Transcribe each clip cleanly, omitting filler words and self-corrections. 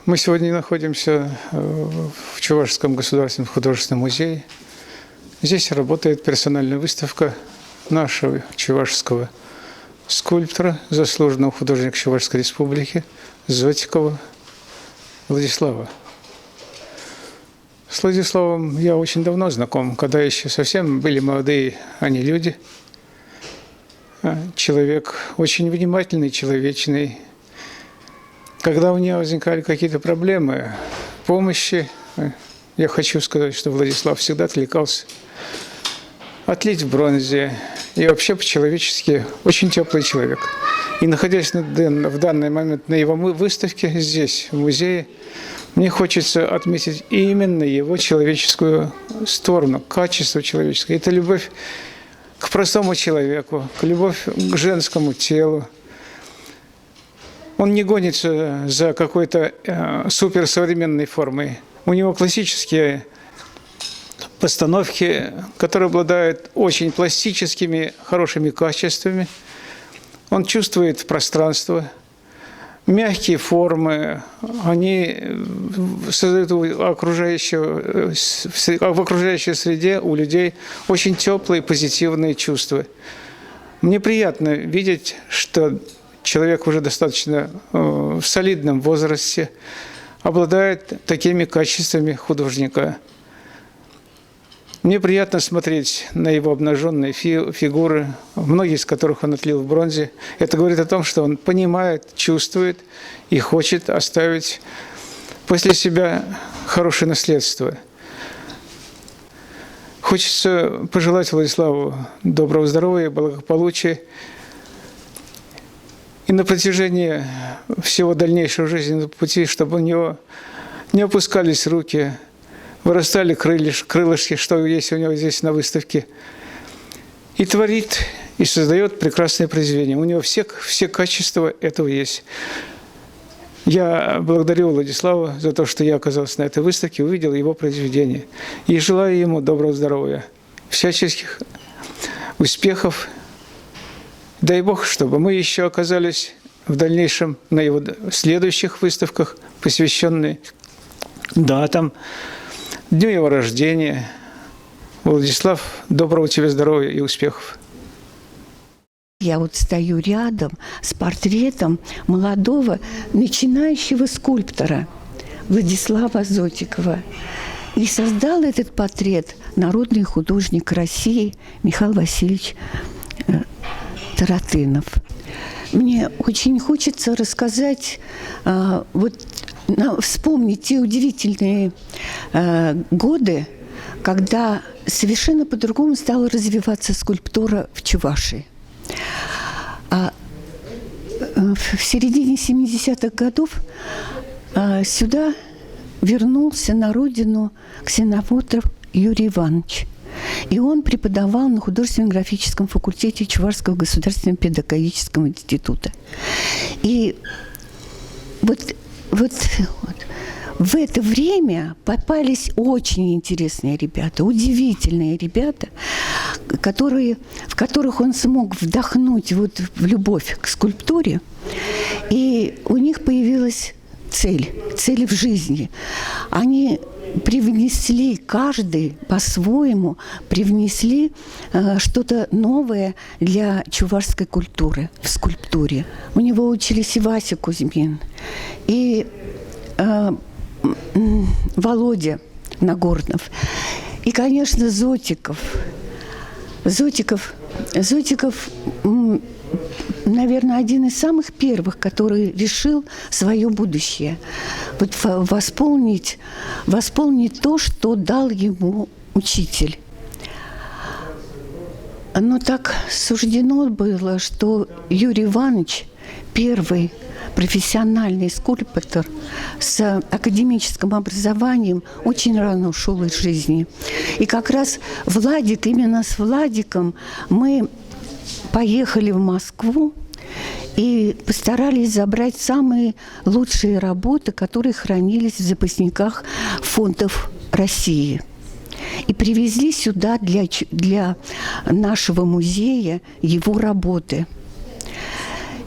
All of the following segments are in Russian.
Мы сегодня находимся в Чувашском государственном художественном музее. Здесь работает персональная выставка нашего чувашского скульптора, заслуженного художника Чувашской республики Зотикова Владислава. С Владиславом я очень давно знаком, когда еще совсем были молодые они люди. Человек очень внимательный, человечный. Когда у него возникали какие-то проблемы, помощи, я хочу сказать, что Владислав всегда откликался. Отлить в бронзе и вообще по-человечески очень теплый человек. И находясь в данный момент на его выставке здесь, в музее, мне хочется отметить именно его человеческую сторону, качество человеческое. Это любовь к простому человеку, любовь к женскому телу. Он не гонится за какой-то суперсовременной формой. У него классические постановки, которые обладают очень пластическими, хорошими качествами. Он чувствует пространство, мягкие формы, они создают в окружающей среде у людей очень теплые, позитивные чувства. Мне приятно видеть, что человек уже достаточно в солидном возрасте обладает такими качествами художника. Мне приятно смотреть на его обнаженные фигуры, многие из которых он отлил в бронзе. Это говорит о том, что он понимает, чувствует и хочет оставить после себя хорошее наследство. Хочется пожелать Владиславу доброго здоровья, благополучия. И на протяжении всего дальнейшего жизненного пути, чтобы у него не опускались руки, вырастали крылышки, что есть у него здесь на выставке. И творит, и создает прекрасное произведение. У него все качества этого есть. Я благодарю Владислава за то, что я оказался на этой выставке, увидел его произведение. И желаю ему доброго здоровья, всяческих успехов. Дай Бог, чтобы мы еще оказались в дальнейшем на его следующих выставках, посвященных датам, дню его рождения. Владислав, доброго тебе здоровья и успехов. Я вот стою рядом с портретом молодого начинающего скульптора Владислава Зотикова. И создал этот портрет народный художник России Михаил Васильевич Таратынов. Мне очень хочется рассказать, вспомнить те удивительные годы, когда совершенно по-другому стала развиваться скульптура в Чувашии. В середине 70-х годов сюда вернулся на родину ксенофотограф Юрий Иванович. И он преподавал на художественно-графическом факультете Чувашского государственного педагогического института. И вот в это время попались очень интересные ребята, удивительные ребята, в которых он смог вдохнуть в любовь к скульптуре. И у них появилась цель в жизни. Они привнесли, каждый по-своему привнесли что-то новое для чувашской культуры в скульптуре. У него учились и Вася Кузьмин, и Володя Нагорнов, и, конечно, Зотиков, наверное, один из самых первых, который решил свое будущее. Восполнить то, что дал ему учитель. Но так суждено было, что Юрий Иванович, первый профессиональный скульптор с академическим образованием, очень рано ушел из жизни. И как раз именно с Владиком мы поехали в Москву и постарались забрать самые лучшие работы, которые хранились в запасниках фондов России. И привезли сюда для нашего музея его работы.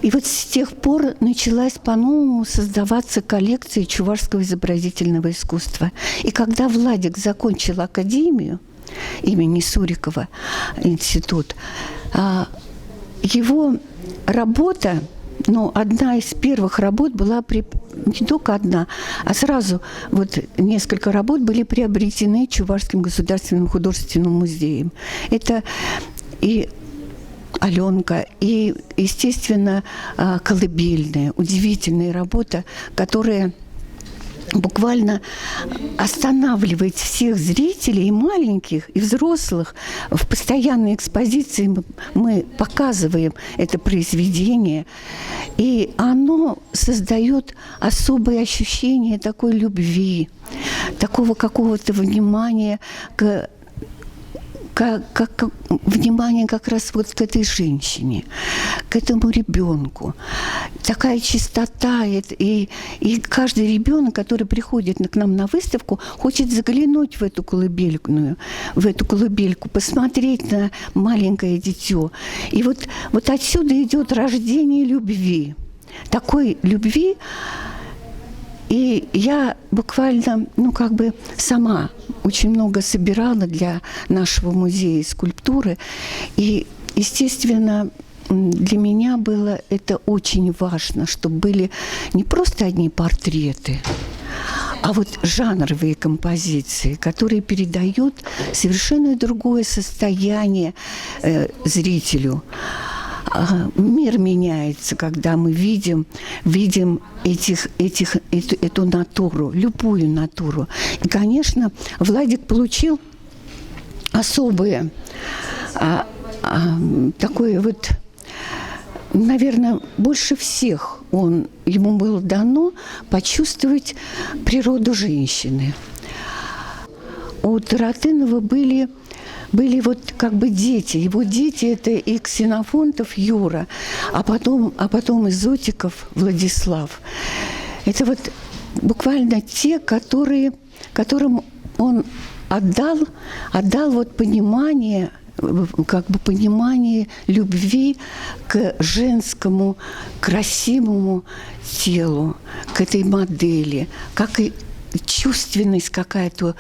И вот с тех пор началась по-новому создаваться коллекция чувашского изобразительного искусства. И когда Владик закончил академию имени Сурикова, институт, его работа, одна из первых работ была, не только одна, а сразу вот несколько работ были приобретены Чувашским государственным художественным музеем. Это и Аленка, и, естественно, колыбельная, удивительная работа, которая буквально останавливает всех зрителей, и маленьких, и взрослых. В постоянной экспозиции мы показываем это произведение, и оно создает особое ощущение такой любви, такого какого-то внимания как внимание как раз вот к этой женщине, к этому ребенку. Такая чистота, и каждый ребенок, который приходит к нам на выставку, хочет заглянуть в эту колыбельку, посмотреть на маленькое дитё. И вот отсюда идет рождение любви. Такой любви. И я буквально, сама очень много собирала для нашего музея скульптуры. И, естественно, для меня было это очень важно, чтобы были не просто одни портреты, а вот жанровые композиции, которые передают совершенно другое состояние зрителю. Мир меняется, когда мы видим эту натуру, любую натуру. И, конечно, Владик получил особое такое вот, наверное, больше всех ему было дано почувствовать природу женщины. У Таратынова были вот как бы дети. Его дети – это и Ксенофонтов Юра, а потом и Зотиков Владислав. Это вот буквально те, которым он отдал вот понимание, понимание любви к женскому красивому телу, к этой модели, как и чувственность какая-то,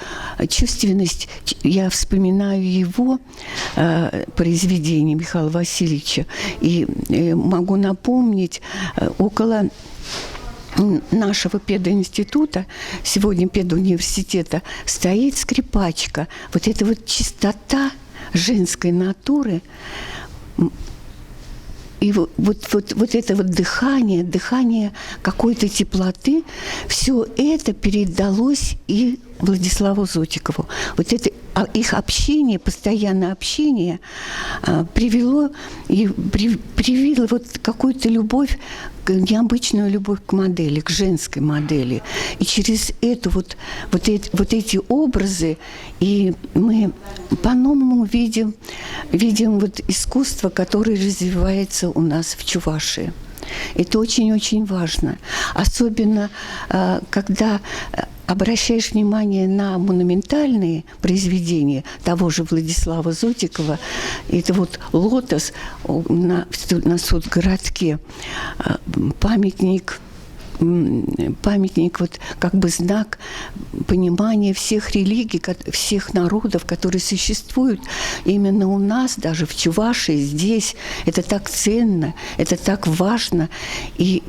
я вспоминаю его произведение Михаила Васильевича, и могу напомнить, около нашего пединститута, сегодня педуниверситета, стоит скрипачка. Вот эта вот чистота женской натуры, и вот это вот дыхание какой-то теплоты, все это передалось и Владиславу Зотикову. Вот это их общение, постоянное общение привело вот какую-то любовь, необычную любовь к модели, к женской модели. И через эту вот эти образы, и мы по-новому видим вот искусство, которое развивается у нас в Чувашии. Это очень-очень важно. Особенно, когда обращаешь внимание на монументальные произведения того же Владислава Зотикова, это вот «Лотос» на Судгородке, памятник, вот как бы знак понимания всех религий, всех народов, которые существуют именно у нас, даже в Чувашии, здесь. Это так ценно, это так важно. И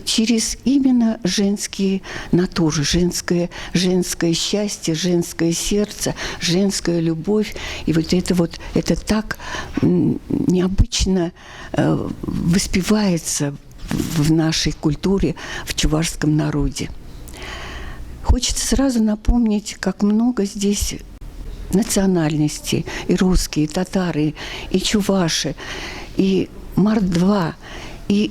через именно женские натуры, женское счастье, женское сердце, женская любовь. И вот это так необычно воспевается в нашей культуре, в чувашском народе. Хочется сразу напомнить, как много здесь национальностей. И русские, и татары, и чуваши, и мордва. И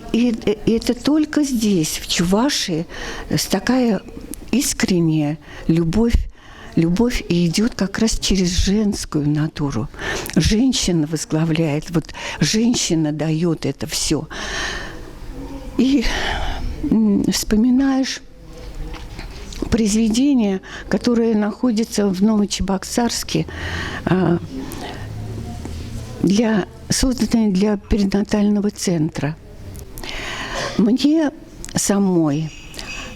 это только здесь, в Чувашии, такая искренняя любовь, и идет как раз через женскую натуру. Женщина возглавляет, вот женщина дает это все. И вспоминаешь произведение, которое находится в Новочебоксарске, созданное для перинатального центра. Мне самой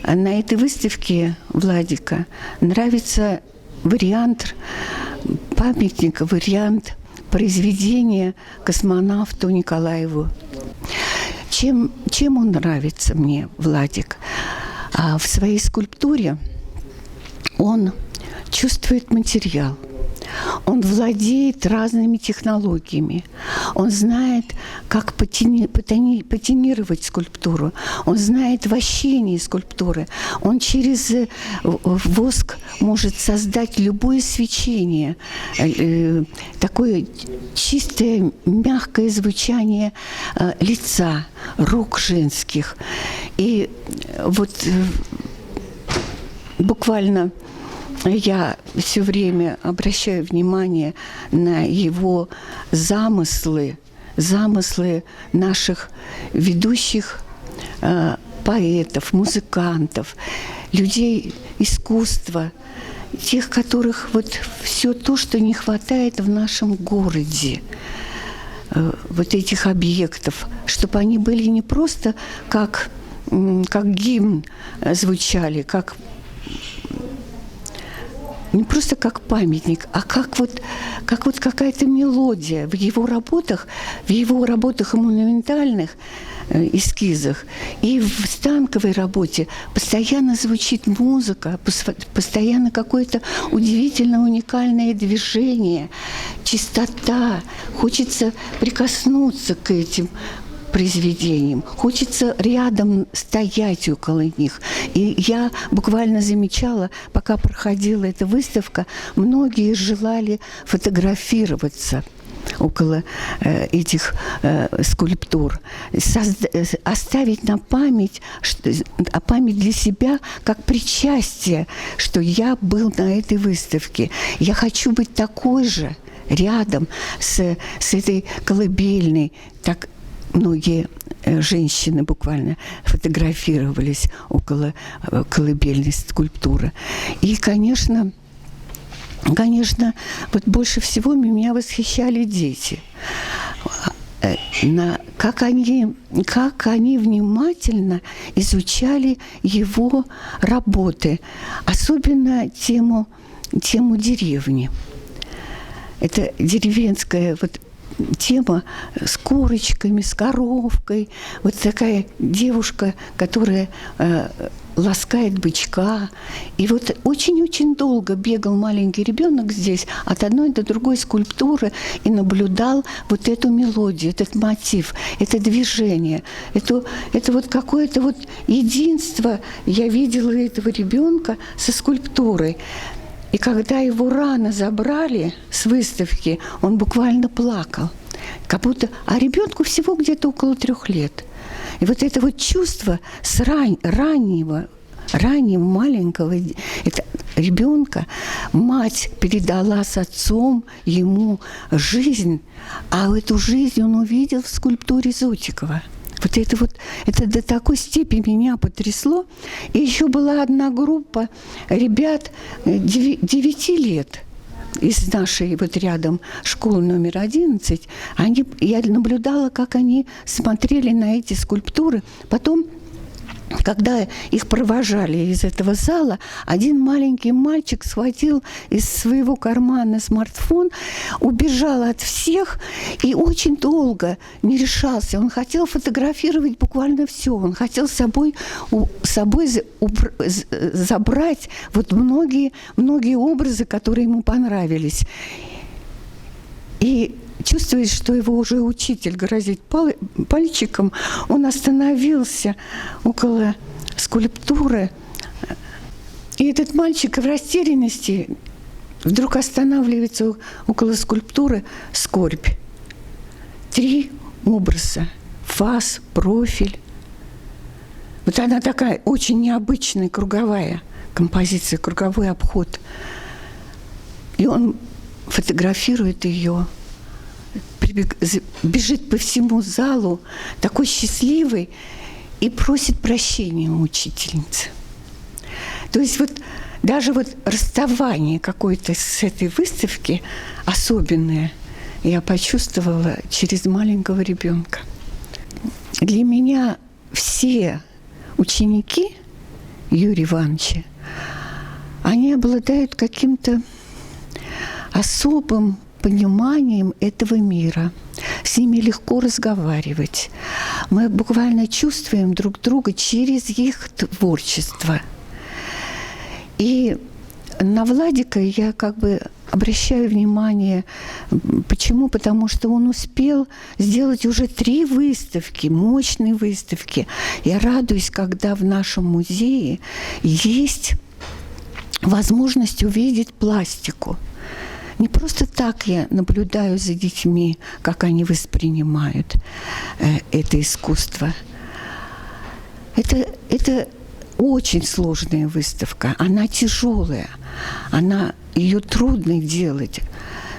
на этой выставке Владика нравится вариант памятника, вариант произведения космонавту Николаеву. Чем он нравится мне, Владик? В своей скульптуре он чувствует материал. Он владеет разными технологиями. Он знает, как патинировать скульптуру. Он знает вращение скульптуры. Он через воск может создать любое свечение, такое чистое, мягкое звучание лица, рук женских. И вот буквально я все время обращаю внимание на его замыслы наших ведущих поэтов, музыкантов, людей искусства, тех, которых вот все то, что не хватает в нашем городе, вот этих объектов, чтобы они были не просто как гимн звучали, не просто как памятник, а как какая-то мелодия в его работах и монументальных эскизах, и в станковой работе постоянно звучит музыка, постоянно какое-то удивительно уникальное движение, чистота. Хочется прикоснуться к этим произведениям, хочется рядом стоять около них. И я буквально замечала, пока проходила эта выставка, многие желали фотографироваться около этих скульптур, оставить на память для себя как причастие, что я был на этой выставке. Я хочу быть такой же рядом с этой колыбельной. Так многие женщины буквально фотографировались около колыбельной скульптуры. И, конечно, вот больше всего меня восхищали дети. Как они внимательно изучали его работы, особенно тему деревни. Это деревенская тема с курочками, с коровкой. Вот такая девушка, которая ласкает бычка. И вот очень-очень долго бегал маленький ребенок здесь от одной до другой скульптуры и наблюдал вот эту мелодию, этот мотив, это движение. Это вот какое-то вот единство. Я видела этого ребенка со скульптурой. И когда его рано забрали с выставки, он буквально плакал. А ребенку всего где-то около 3 лет. И вот это вот чувство с раннего маленького ребенка мать передала с отцом ему жизнь, а эту жизнь он увидел в скульптуре Зотикова. Это до такой степени меня потрясло. И еще была одна группа ребят 9 лет из нашей рядом школы номер 11. Я наблюдала, как они смотрели на эти скульптуры. Потом, когда их провожали из этого зала, один маленький мальчик схватил из своего кармана смартфон, убежал от всех и очень долго не решался. Он хотел фотографировать буквально все. Он хотел с собой забрать многие образы, которые ему понравились. И чувствует, что его уже учитель грозит пальчиком, он остановился около скульптуры. И этот мальчик в растерянности вдруг останавливается около скульптуры «Скорбь». 3 образа. Фас, профиль. Вот она такая очень необычная, круговая композиция, круговой обход. И он фотографирует ее, бежит по всему залу, такой счастливый, и просит прощения у учительницы. То есть даже расставание какое-то с этой выставки особенное я почувствовала через маленького ребенка. Для меня все ученики Юрия Ивановича, они обладают каким-то особым пониманием этого мира. С ними легко разговаривать. Мы буквально чувствуем друг друга через их творчество. И на Владика я как бы обращаю внимание. Почему? Потому что он успел сделать уже 3 выставки, мощные выставки. Я радуюсь, когда в нашем музее есть возможность увидеть пластику. Не просто так я наблюдаю за детьми, как они воспринимают это искусство. Это очень сложная выставка, она тяжелая, ее трудно делать.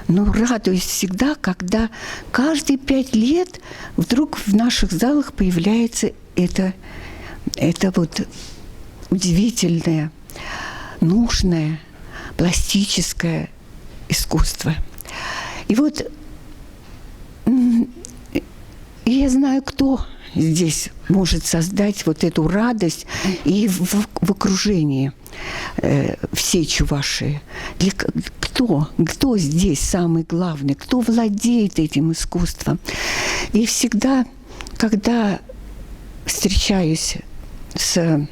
Но радуюсь всегда, когда каждые 5 лет вдруг в наших залах появляется это вот удивительное, нужное, пластическое искусство. И вот я знаю, кто здесь может создать вот эту радость и в окружении всей Чувашии. Кто здесь самый главный? Кто владеет этим искусством? И всегда, когда встречаюсь с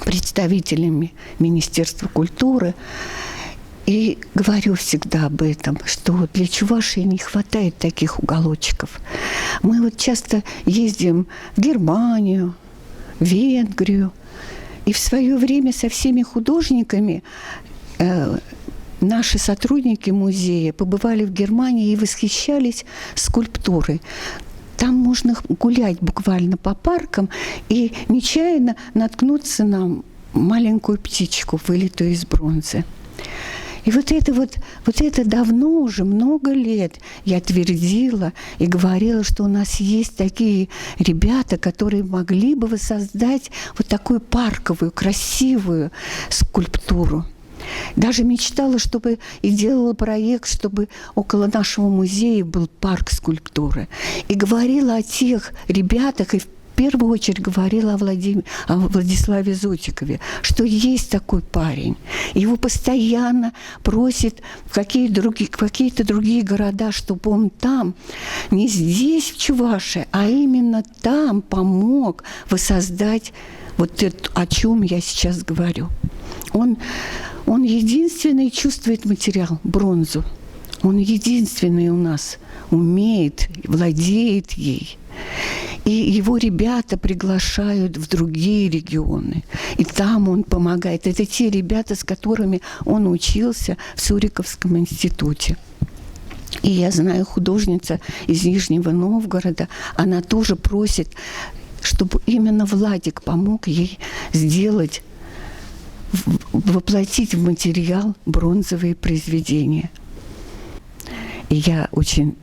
представителями Министерства культуры, и говорю всегда об этом, что для Чувашии не хватает таких уголочков. Мы вот часто ездим в Германию, в Венгрию, и в свое время со всеми художниками наши сотрудники музея побывали в Германии и восхищались скульптурой. Там можно гулять буквально по паркам и нечаянно наткнуться на маленькую птичку, вылитую из бронзы. И вот это давно уже, много лет я твердила и говорила, что у нас есть такие ребята, которые могли бы воссоздать вот такую парковую, красивую скульптуру. Даже мечтала, и делала проект, чтобы около нашего музея был парк скульптуры. И говорила о тех ребятах, и в первую очередь говорила о Владиславе Зотикове, что есть такой парень. Его постоянно просят в какие-то другие города, чтобы он там, не здесь, в Чувашии, а именно там помог воссоздать вот это, о чем я сейчас говорю. Он единственный чувствует материал, бронзу. Он единственный у нас умеет, владеет ей. И его ребята приглашают в другие регионы. И там он помогает. Это те ребята, с которыми он учился в Суриковском институте. И я знаю, художница из Нижнего Новгорода, она тоже просит, чтобы именно Владик помог ей сделать, воплотить в материал бронзовые произведения. И я очень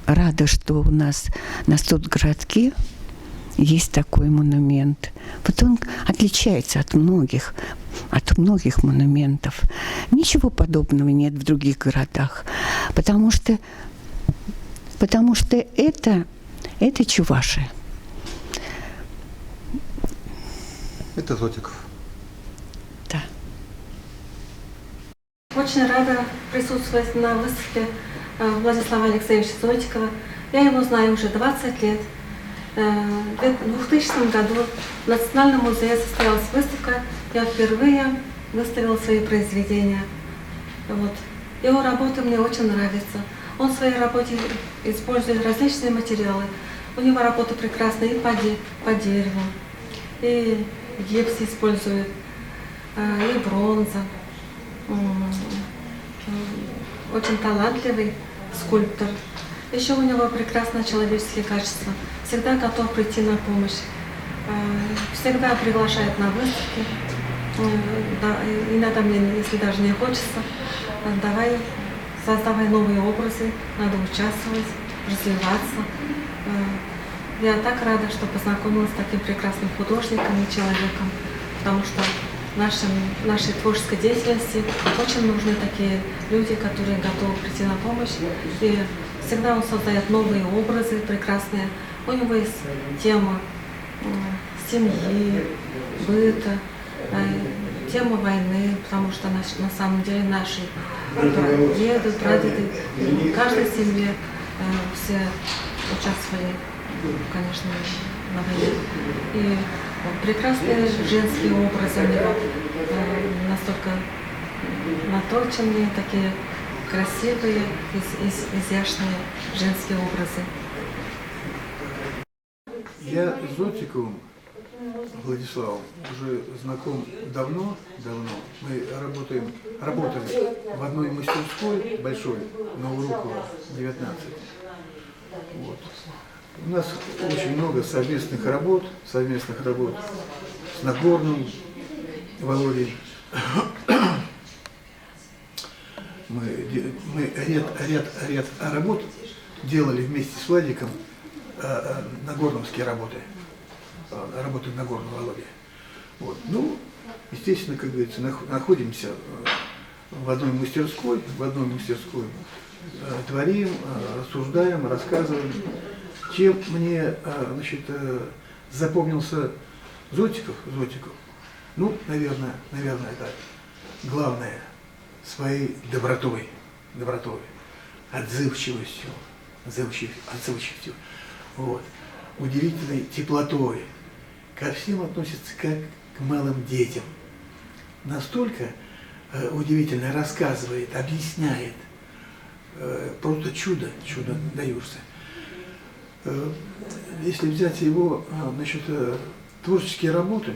рада, что у нас на Студгородке есть такой монумент. Вот он отличается от многих монументов. Ничего подобного нет в других городах, потому что это Чувашия. Это Зотиков. Да. Очень рада присутствовать на выставке Владислава Алексеевича Зотикова. Я его знаю уже 20 лет. В 2000 году в Национальном музее состоялась выставка. Я впервые выставила свои произведения. Вот. Его работа мне очень нравится. Он в своей работе использует различные материалы. У него работа прекрасная и по дереву, и гипс использует, и бронза. Очень талантливый скульптор. Еще у него прекрасные человеческие качества. Всегда готов прийти на помощь. Всегда приглашает на выставки. Иногда мне, если даже не хочется, давай создавай новые образы, надо участвовать, развиваться. Я так рада, что познакомилась с таким прекрасным художником и человеком, потому что нашей творческой деятельности очень нужны такие люди, которые готовы прийти на помощь. И всегда он создает новые образы прекрасные. У него есть тема семьи, быта, тема войны, потому что на самом деле наши деды, прадеды, в каждой семье все участвовали, конечно, на войне. И прекрасные женские образы у него, настолько наточенные, такие красивые, изящные женские образы. Я с Зотиковым Владиславом уже знаком давно. Мы работали в одной мастерской большой, Новорукова, 19. Вот. У нас очень много совместных работ с Нагорным Володей. Мы ряд работ делали вместе с Владиком, нагорновские работы Нагорного Володи. Вот. Ну, естественно, как говорится, находимся в одной мастерской, творим, рассуждаем, рассказываем. Чем мне, запомнился Зотиков, ну, наверное, это главное, своей добротой, отзывчивостью, вот, удивительной теплотой. Ко всем относится как к малым детям. Настолько удивительно рассказывает, объясняет. Просто чудо даешься. Если взять его, творческие работы,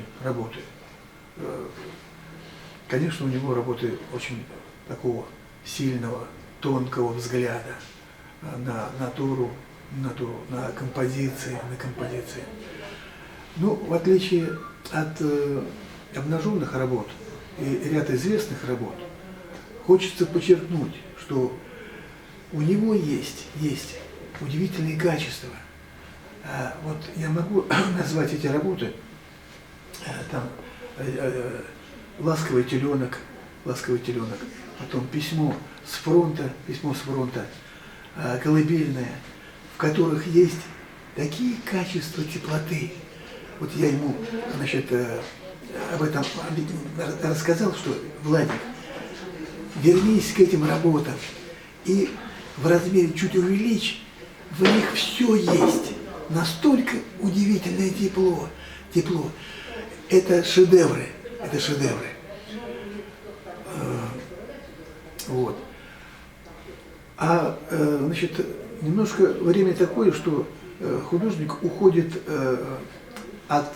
конечно, у него работы очень такого сильного, тонкого взгляда на натуру, на композиции. Ну, в отличие от обнаженных работ и ряд известных работ, хочется подчеркнуть, что у него есть удивительные качества. Вот я могу назвать эти работы, там «Ласковый теленок», потом письмо с фронта, «Колыбельная», в которых есть такие качества теплоты. Вот я ему, об этом рассказал, что Владик, вернись к этим работам и в размере чуть увеличь, в них все есть. Настолько удивительное тепло. Это шедевры. Вот. Немножко время такое, что художник уходит от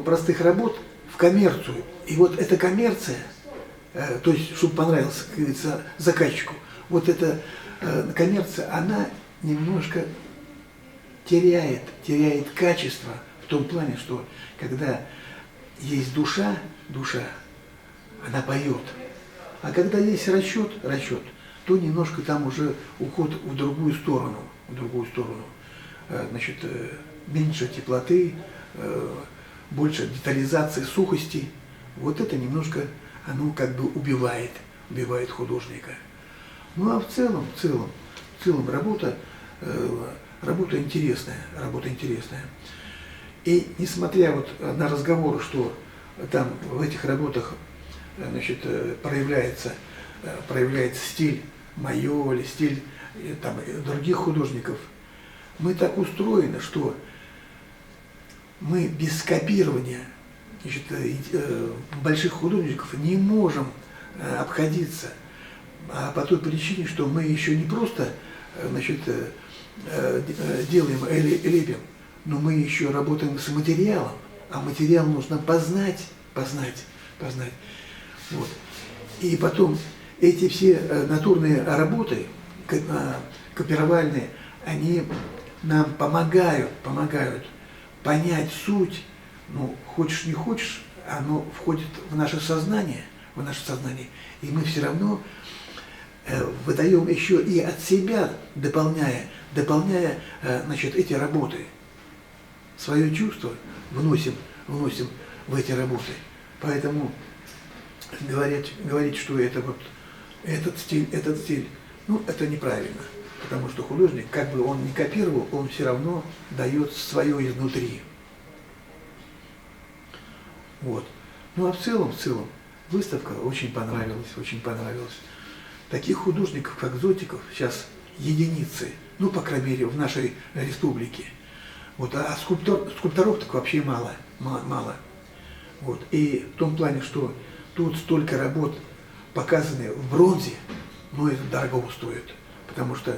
простых работ в коммерцию. И вот эта коммерция, то есть, чтобы понравился, как говорится, заказчику, вот эта коммерция, она немножко теряет качество в том плане, что когда есть душа, она поет. А когда есть расчет, то немножко там уже уход в другую сторону. Меньше теплоты, больше детализации, сухости. Вот это немножко, оно как бы убивает художника. Ну а в целом работа интересная. И несмотря вот на разговоры, что там в этих работах проявляется стиль моё или стиль там, других художников, мы так устроены, что мы без копирования больших художников не можем обходиться. А по той причине, что мы еще не просто делаем или лепим, но мы еще работаем с материалом, а материал нужно познать. Вот. И потом эти все натурные работы, копировальные, они нам помогают понять суть. Ну, хочешь не хочешь, оно входит в наше сознание, и мы все равно выдаем еще и от себя, дополняя эти работы. Свое чувство вносим в эти работы. Поэтому говорить, что это вот этот стиль, ну, это неправильно. Потому что художник, как бы он ни копировал, он все равно дает свое изнутри. Вот. Ну а в целом, выставка очень понравилась, очень понравилась. Таких художников, как Зотиков, сейчас единицы, ну, по крайней мере, в нашей республике. Вот, а скульпторов так вообще мало. Вот. И в том плане, что тут столько работ показаны в бронзе, но это дорого стоит. Потому что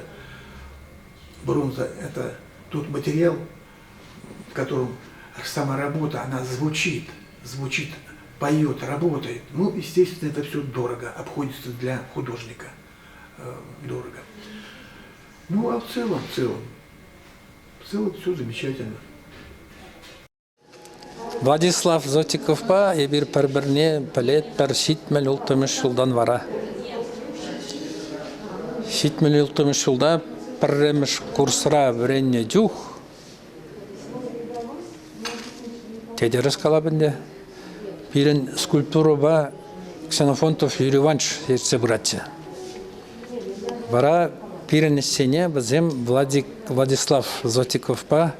бронза – это тот материал, в котором сама работа, она звучит, поет, работает. Ну, естественно, это все дорого, обходится для художника дорого. Ну, а в целом все замечательно. Владислав Зотиковпа ебір бір-біріне пілет бір шитмел ұлтымыш жылдан вара. Шитмел ұлтымыш жылда бірреміш курсыра біренне жүх. Тедеріс қалабынде. Бірін скульптуру ба Ксенофонтов Юрий Иванович ерсе бұратшы. Бара бірін сене бізем Владислав Зотиковпа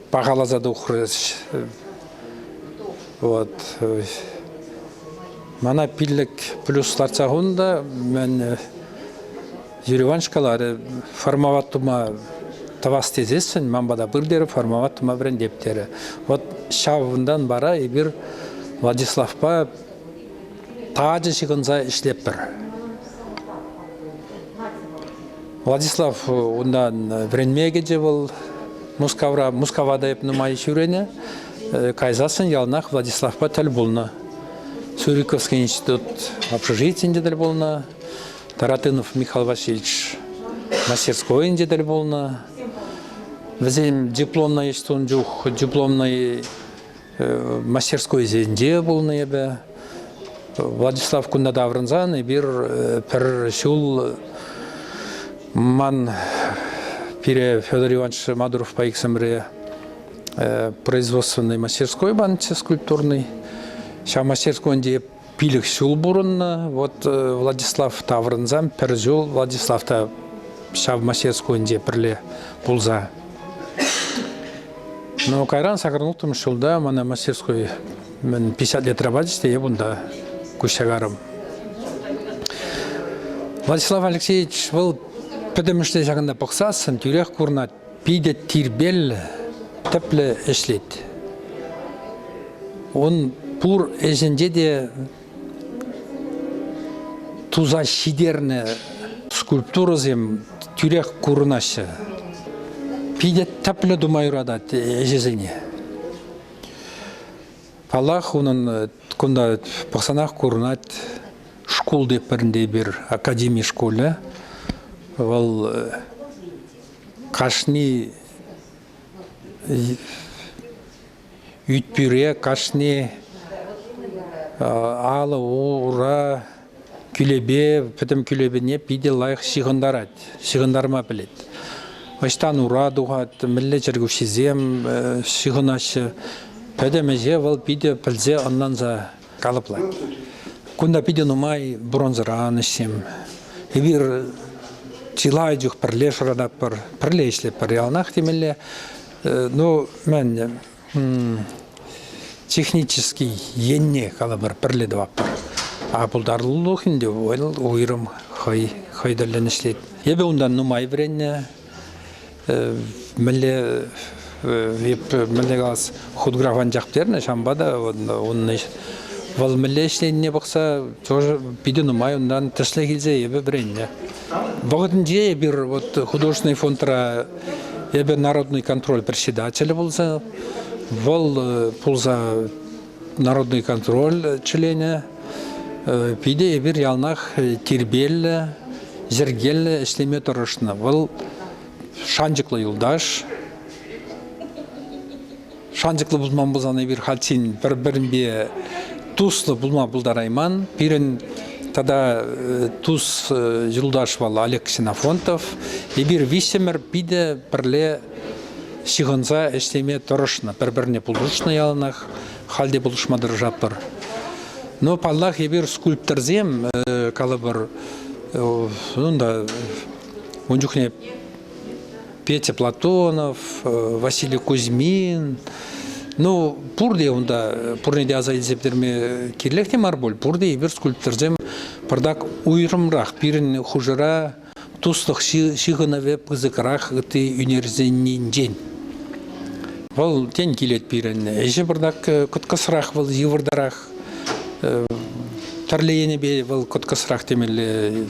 бағалазады ұқырыз. Вот. Мана пиллік плюсларца ғында мен Юрий Ивановичкалары формаваттыма тавас тезесін, мен бада бірдері формаваттыма бірін дептері. Вот шавындан бара ебір Владиславпа тағажы шығынза ішлеп бір. Владислав ондан бірінмеге же бұл Мускавада епнумай шүрене, кайзасын ялнах Владиславпа тәл болна. Суриковский институт общежитиінде дәл болна. Таратынов Михаил Васильевич мастерской дәл болна. Візем дипломный институт жүх, дипломный мастерской зенде болна ебе. Владислав күнда даврынзан, бір пір шул ман Пире Федор Иванович Мадуров по Иксамре производственной мастерской банце скульптурной. Сейчас мастерской где пилих сюл бурунна. Вот Владислав Таврынзам перзюл Владислав-то сейчас в мастерской где перле пулза. Но кайран сагранул там шулда, мана мастерской 50 лет работать, я бунда кущагаром. Владислав Алексеевич был Педеміште жағында бұқсасын, түрек құрна пиде тирбел тәплі ішлет. Он пұр әжінде де туза шидерні скульптура зем түрек құрнашы. Пиде тәплі думайырада әжезіне. Аллах оның күнда бұқсанақ құрнат школ деп бірінде бір академия школы. Ол қашни үйтпюре, қашни алы, ура, күлебе, пөтім күлебіне пиде лайық шығындарад, шығындарма білет. Оштан ура дұғат, мүлі жергушізем, шығынашы, пөтімеже ол пиде пілзе оннан за қалыплай. Күнда пиде нұмай бронзыран ішем. Ебір Чилайджух перлеш радап перлешле переалнах темелле, но мен технический енне калабар перледвап. А пулдарлулух инде ойл ойрым хайдалленешлет. Ебе ундан нумай вренне мелле галас худграфан жактерне шамбада онны вал меллешленне бакса тоже биде нумай ундан тешлегилзе ебе вренне. Богодинде бир вот художественный фондра ебе народный контроль председателя болса, вол пулза народный контроль члене, пиде бир ялнах тирбелле, зергелле эшлеме торышна. Вол шанжыклы юлдаш. Шанжыклы булман булзаны бир хатсин бір-бірінбе туслы булма булдарайман. Бирин Тогда туз жылдаш вал Олег Ксенофонтов, и бир висемер пиде перле шығынза эштеме торышна, бір-біріне бұлдышна ялынақ, халде бұлдышмадыр жапыр. Но паллах ебір скульпторзем, калы бір, Он жүхне Петя Платонов, Василий Кузьмин. Ну, пурде онда, пурнеде азай зептерме кирлехте марбол, пурде ибер скульпторзем пардак уйрымрах, пирин хужыра, туслых шигынаве пызыкрах гыты юнерзеннин день. Вал тень килет пирин, эже пардак коткасрах вал йывырдарах, тарлеене бе вал коткасрах темеле.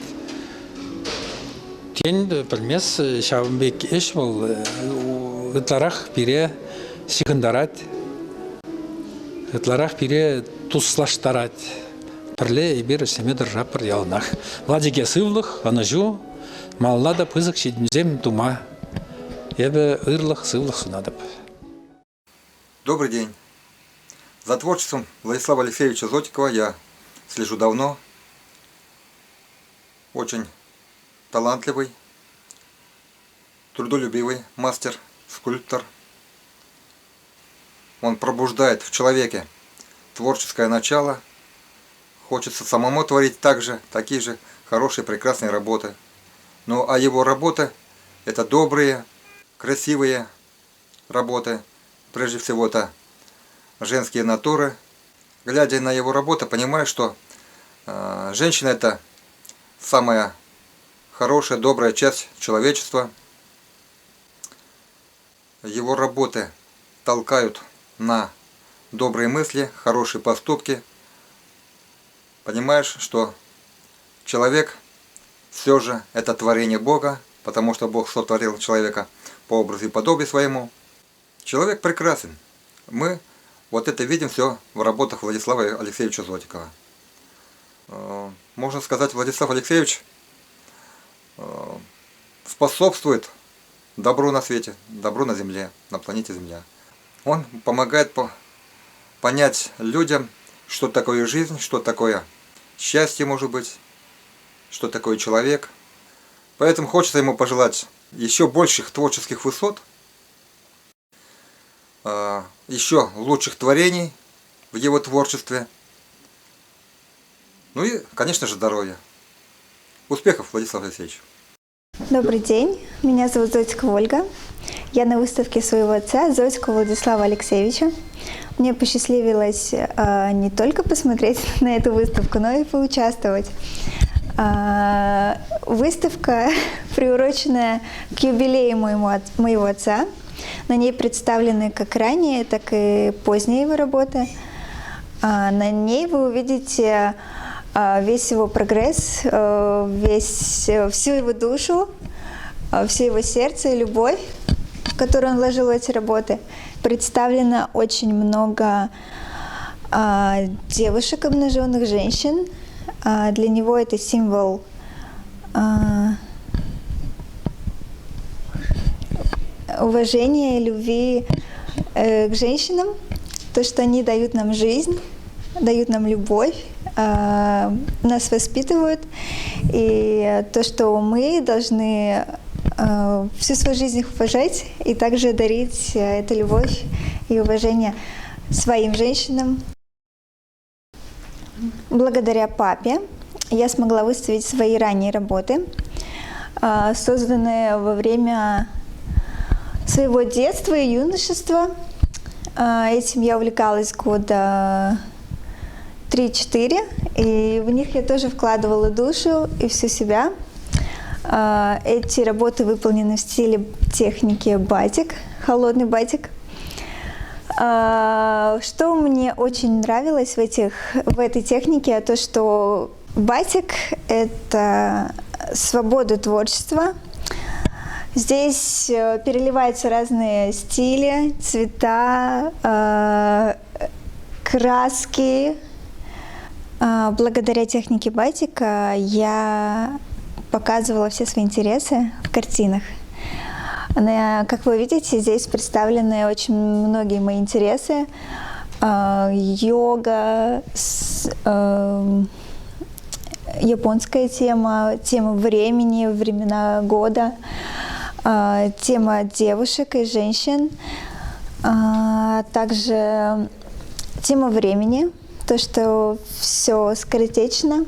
Тень пілмес шабынбек еш вал ытларах пире сигындарат, ытларах пире туслаштарат. Пірле ибер семе держапыр ялнах. Владике сывлых, анажу, маллада пызык шедмзем тума. Ебе ырлых, сывлых сунадып. Добрый день. За творчеством Владислава Алексеевича Зотикова я слежу давно. Очень талантливый, трудолюбивый мастер, скульптор. Он пробуждает в человеке творческое начало. Хочется самому творить такие же хорошие, прекрасные работы. Ну а его работы – это добрые, красивые работы. Прежде всего это женские натуры. Глядя на его работы, понимаю, что женщина – это самая хорошая, добрая часть человечества. Его работы толкают на добрые мысли, хорошие поступки. Понимаешь, что человек все же это творение Бога, потому что Бог сотворил человека по образу и подобию своему. Человек прекрасен. Мы вот это видим все в работах Владислава Алексеевича Зотикова. Можно сказать, Владислав Алексеевич способствует добру на свете, добру на земле, на планете Земля. Он помогает понять людям, что такое жизнь, что такое счастье может быть, что такое человек. Поэтому хочется ему пожелать еще больших творческих высот, еще лучших творений в его творчестве. Ну и, конечно же, здоровья. Успехов, Владислав Алексеевич. Добрый день, меня зовут Зотикова Ольга. Я на выставке своего отца, Зотикова Владислава Алексеевича. Мне посчастливилось не только посмотреть на эту выставку, но и поучаствовать. Выставка, приуроченная к юбилею моего отца. На ней представлены как ранние, так и поздние его работы. На ней вы увидите весь его прогресс, всю его душу, все его сердце и любовь, которую он вложил в эти работы. Представлено очень много девушек, обнаженных женщин. Для него это символ уважения и любви к женщинам, то, что они дают нам жизнь, дают нам любовь, нас воспитывают, и то, что мы должны всю свою жизнь их уважать и также дарить эту любовь и уважение своим женщинам. Благодаря папе я смогла выставить свои ранние работы, созданные во время своего детства и юношества. Этим я увлекалась года 3-4, и в них я тоже вкладывала душу и всю себя. Эти работы выполнены в стиле техники батик, холодный батик. Что мне очень нравилось в этой технике, то, что батик – это свобода творчества. Здесь переливаются разные стили, цвета, краски. Благодаря технике батика я показывала все свои интересы в картинах. Как вы видите, здесь представлены очень многие мои интересы. Йога, японская тема, тема времени, времена года, тема девушек и женщин, также тема времени, то, что все скоротечно.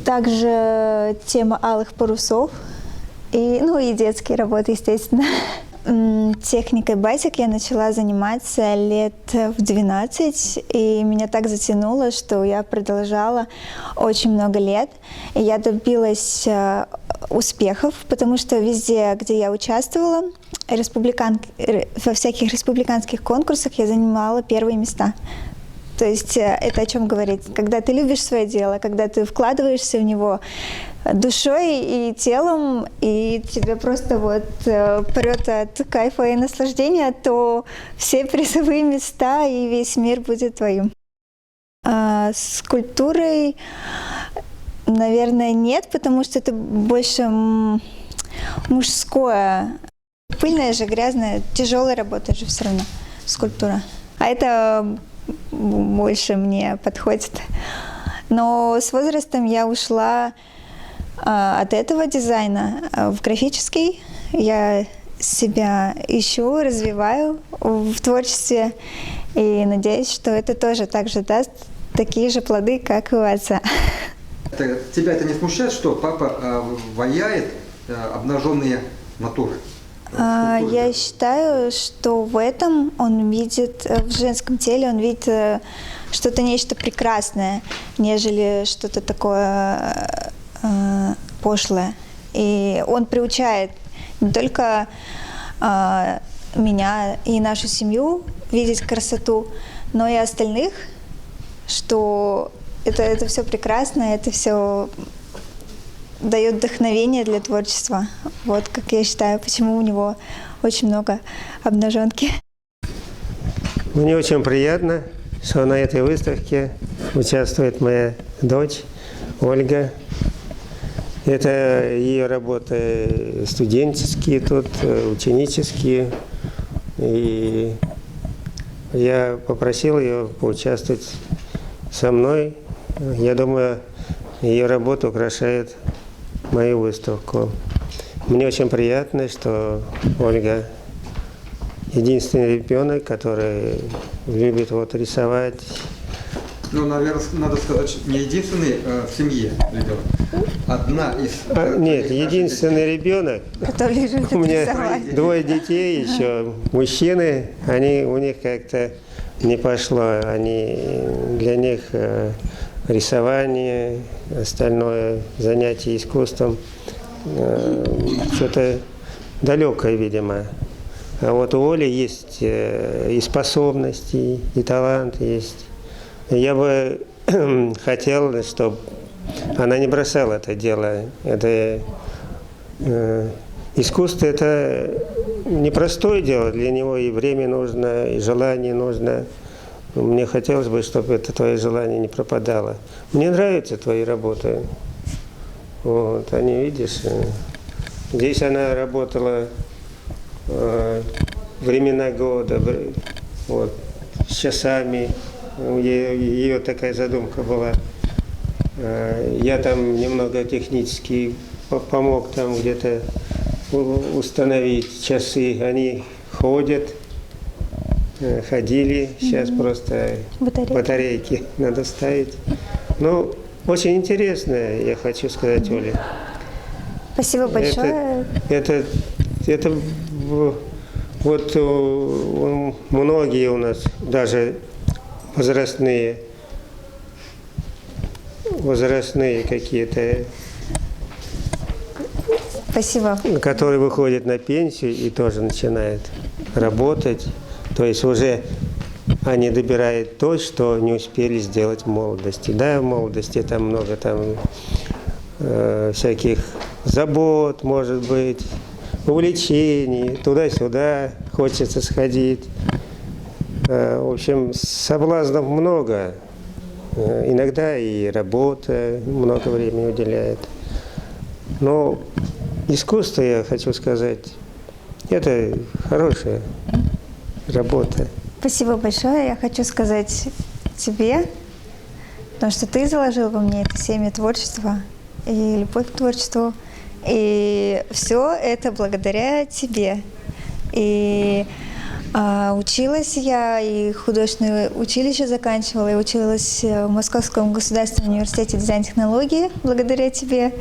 Также тема алых парусов и детские работы, естественно. Техникой батик я начала заниматься лет в 12, и меня так затянуло, что я продолжала очень много лет. И я добилась успехов, потому что везде, где я участвовала, во всяких республиканских конкурсах я занимала первые места. То есть это о чем говорит? Когда ты любишь свое дело, когда ты вкладываешься в него душой и телом, и тебе просто прет от кайфа и наслаждения, то все призовые места и весь мир будет твоим. А скульптурой, наверное, нет, потому что это больше мужское. Пыльная же, грязная, тяжелая работа же все равно, скульптура. А это больше мне подходит. Но с возрастом я ушла от этого дизайна в графический. Я себя ищу, развиваю в творчестве и надеюсь, что это тоже также даст такие же плоды, как и у отца. Тебя это не смущает, что папа ваяет обнаженные натуры? Я считаю, что в этом он видит, в женском теле он видит что-то нечто прекрасное, нежели что-то такое пошлое. И он приучает не только меня и нашу семью видеть красоту, но и остальных, что это все прекрасно, это все дает вдохновение для творчества. Вот как я считаю, почему у него очень много обнаженки. Мне очень приятно, что на этой выставке участвует моя дочь Ольга. Это ее работы студенческие тут, ученические. И я попросил ее поучаствовать со мной. Я думаю, ее работа украшает мою выставку. Мне очень приятно, что Ольга единственный ребенок, который любит рисовать. Ну, наверное, надо сказать, не единственный в семье ребенок. Одна из... Нет, единственный ребенок. Который любит У меня рисовать. 2 детей еще, мужчины, у них как-то не пошло. Для них рисование, остальное занятие искусством, что-то далекое, видимо. А вот у Оли есть и способности, и талант есть. Я бы хотел, чтобы она не бросала это дело. Искусство – это непростое дело, для него и время нужно, и желание нужно. Мне хотелось бы, чтобы это твое желание не пропадало. Мне нравятся твои работы. Вот, они, видишь, здесь она работала времена года, с часами. Ее такая задумка была. Я там немного технически помог там где-то установить часы. Они ходили, сейчас просто батарейки надо ставить. Ну, очень интересно, я хочу сказать, Оле. Спасибо большое. Это многие у нас, даже возрастные какие-то, Спасибо. которые выходят на пенсию и тоже начинают работать. То есть уже они добирают то, что не успели сделать в молодости. Да, в молодости там много всяких забот, может быть, увлечений, туда-сюда хочется сходить. В общем, соблазнов много. Иногда и работа много времени уделяет. Но искусство, я хочу сказать, это хорошая работа. Спасибо большое. Я хочу сказать тебе, потому что ты заложил во мне это семя творчества и любовь к творчеству. И все это благодаря тебе. И Училась я и художественное училище заканчивала, и училась в Московском государственном университете дизайн технологии благодаря тебе,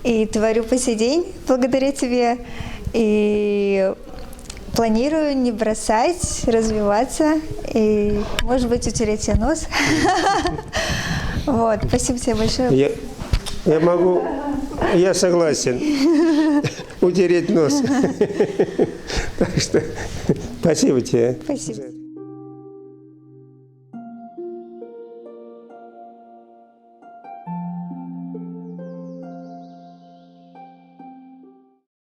и творю по сей день благодаря тебе, и планирую не бросать, развиваться и, может быть, утереть себе нос. Вот, спасибо тебе большое. Я согласен. Утереть нос. Так что спасибо тебе. Спасибо.